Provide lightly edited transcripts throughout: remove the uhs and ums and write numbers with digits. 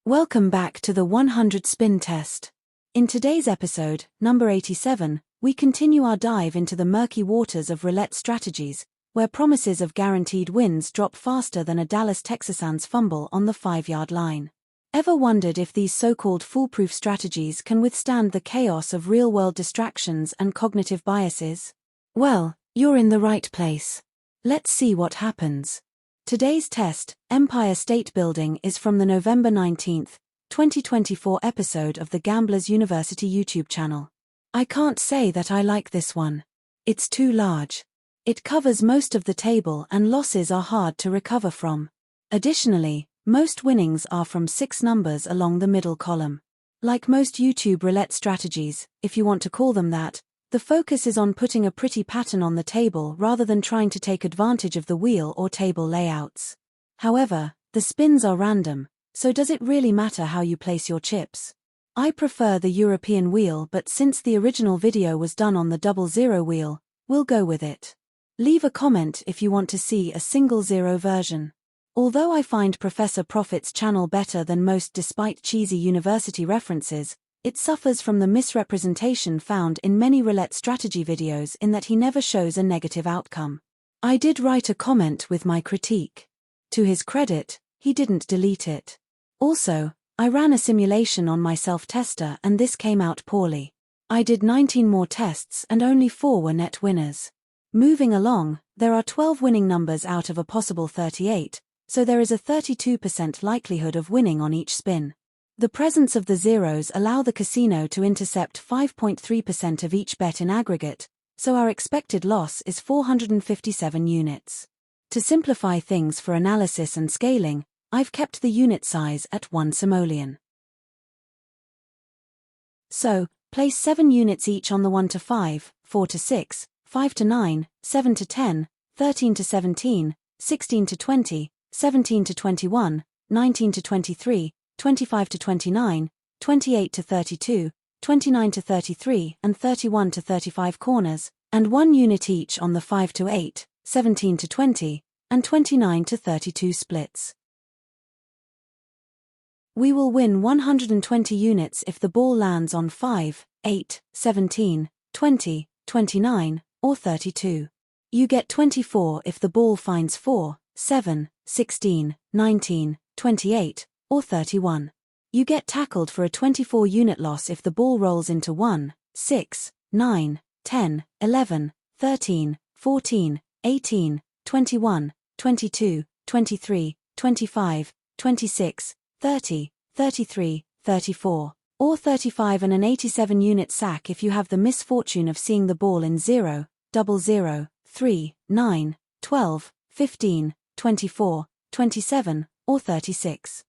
Welcome back to the 100 spin test. In today's episode, number 87, we continue our dive into the murky waters of roulette strategies, where promises of guaranteed wins drop faster than a Dallas Texans fumble on the 5-yard line. Ever wondered if these so-called foolproof strategies can withstand the chaos of real-world distractions and cognitive biases? Well, you're in the right place. Let's see what happens. Today's test, Empire State Building, is from the November 19, 2024 episode of the Gamblers University YouTube channel. I can't say that I like this one. It's too large. It covers most of the table and losses are hard to recover from. Additionally, most winnings are from 6 numbers along the middle column. Like most YouTube roulette strategies, if you want to call them that, the focus is on putting a pretty pattern on the table rather than trying to take advantage of the wheel or table layouts. However, the spins are random, so does it really matter how you place your chips? I prefer the European wheel, but since the original video was done on the 00 wheel, we'll go with it. Leave a comment if you want to see a single 0 version. Although I find Professor Profit's channel better than most despite cheesy university references, it suffers from the misrepresentation found in many roulette strategy videos in that he never shows a negative outcome. I did write a comment with my critique. To his credit, he didn't delete it. Also, I ran a simulation on my self-tester and this came out poorly. I did 19 more tests and only 4 were net winners. Moving along, there are 12 winning numbers out of a possible 38, so there is a 32% likelihood of winning on each spin. The presence of the zeros allow the casino to intercept 5.3% of each bet in aggregate, so our expected loss is 457 units. To simplify things for analysis and scaling, I've kept the unit size at 1 simoleon. So, place 7 units each on the 1 to 5, 4 to 6, 5 to 9, 7 to 10, 13 to 17, 16 to 20, 17 to 21, 19 to 23, 25 to 29, 28 to 32, 29 to 33 and 31 to 35 corners, and 1 unit each on the 5 to 8, 17 to 20, and 29 to 32 splits. We will win 120 units if the ball lands on 5, 8, 17, 20, 29, or 32. You get 24 if the ball finds 4, 7, 16, 19, 28, or 31. You get tackled for a 24-unit loss if the ball rolls into 1, 6, 9, 10, 11, 13, 14, 18, 21, 22, 23, 25, 26, 30, 33, 34, or 35 and an 87-unit sack if you have the misfortune of seeing the ball in 0, 00, 3, 9, 12, 15, 24, 27, or 36.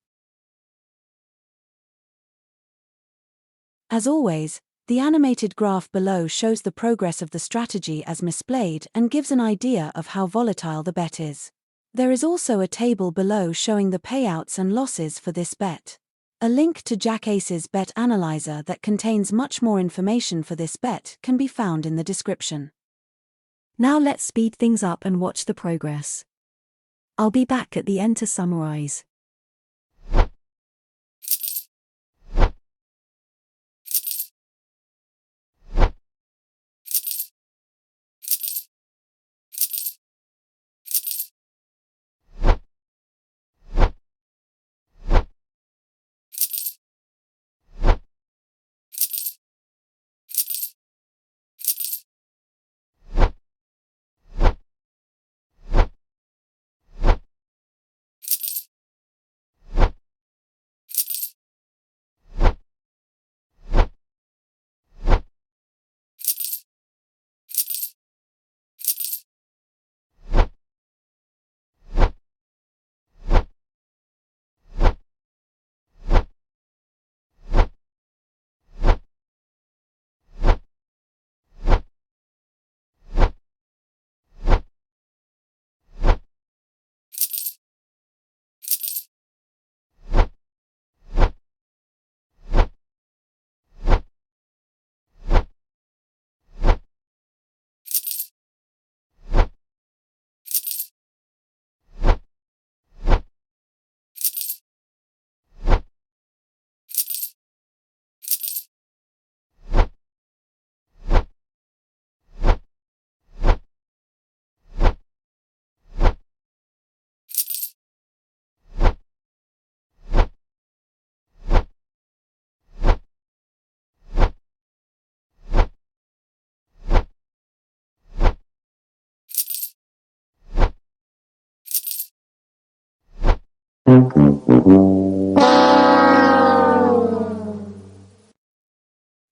As always, the animated graph below shows the progress of the strategy as misplayed and gives an idea of how volatile the bet is. There is also a table below showing the payouts and losses for this bet. A link to Jack Ace's bet analyzer that contains much more information for this bet can be found in the description. Now let's speed things up and watch the progress. I'll be back at the end to summarize.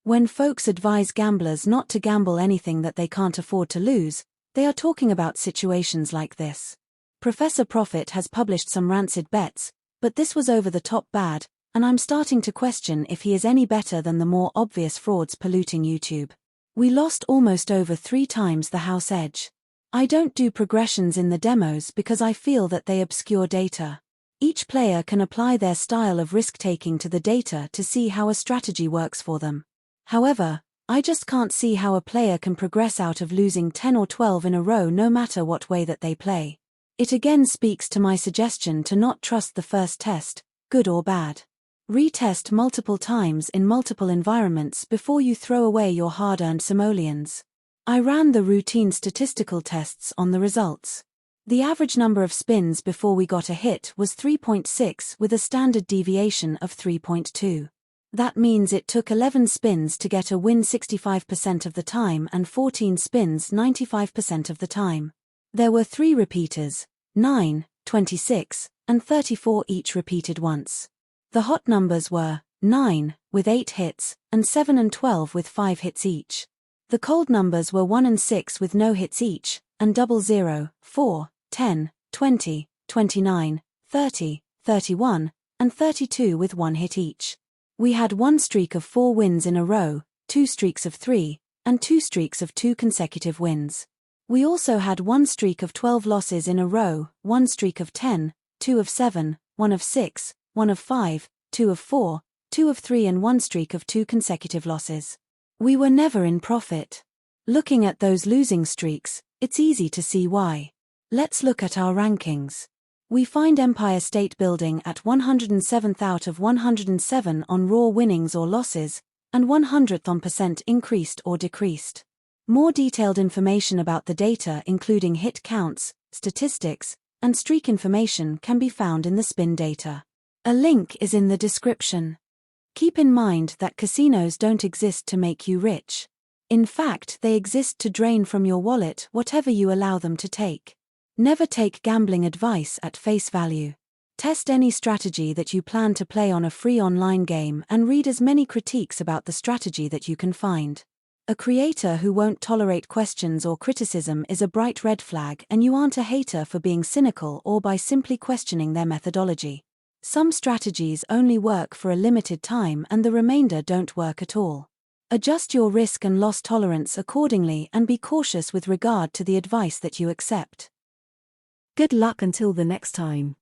When folks advise gamblers not to gamble anything that they can't afford to lose, they are talking about situations like this. Professor Profit has published some rancid bets, but this was over the top bad, and I'm starting to question if he is any better than the more obvious frauds polluting YouTube. We lost almost over 3 times the house edge. I don't do progressions in the demos because I feel that they obscure data. Each player can apply their style of risk-taking to the data to see how a strategy works for them. However, I just can't see how a player can progress out of losing 10 or 12 in a row no matter what way that they play. It again speaks to my suggestion to not trust the first test, good or bad. Retest multiple times in multiple environments before you throw away your hard-earned simoleons. I ran the routine statistical tests on the results. The average number of spins before we got a hit was 3.6 with a standard deviation of 3.2. That means it took 11 spins to get a win 65% of the time and 14 spins 95% of the time. There were 3 repeaters, 9, 26, and 34 each repeated once. The hot numbers were 9, with 8 hits, and 7 and 12 with 5 hits each. The cold numbers were 1 and 6 with no hits each, and 00, 4, 10, 20, 29, 30, 31, and 32 with 1 hit each. We had 1 streak of 4 wins in a row, 2 streaks of 3, and 2 streaks of 2 consecutive wins. We also had 1 streak of 12 losses in a row, 1 streak of 10, 2 of 7, 1 of 6, 1 of 5, 2 of 4, 2 of 3 and 1 streak of 2 consecutive losses. We were never in profit. Looking at those losing streaks, it's easy to see why. Let's look at our rankings. We find Empire State Building at 107th out of 107 on raw winnings or losses, and 100th on percent increased or decreased. More detailed information about the data including hit counts, statistics, and streak information can be found in the spin data. A link is in the description. Keep in mind that casinos don't exist to make you rich. In fact, they exist to drain from your wallet whatever you allow them to take. Never take gambling advice at face value. Test any strategy that you plan to play on a free online game and read as many critiques about the strategy that you can find. A creator who won't tolerate questions or criticism is a bright red flag, and you aren't a hater for being cynical or by simply questioning their methodology. Some strategies only work for a limited time and the remainder don't work at all. Adjust your risk and loss tolerance accordingly and be cautious with regard to the advice that you accept. Good luck until the next time.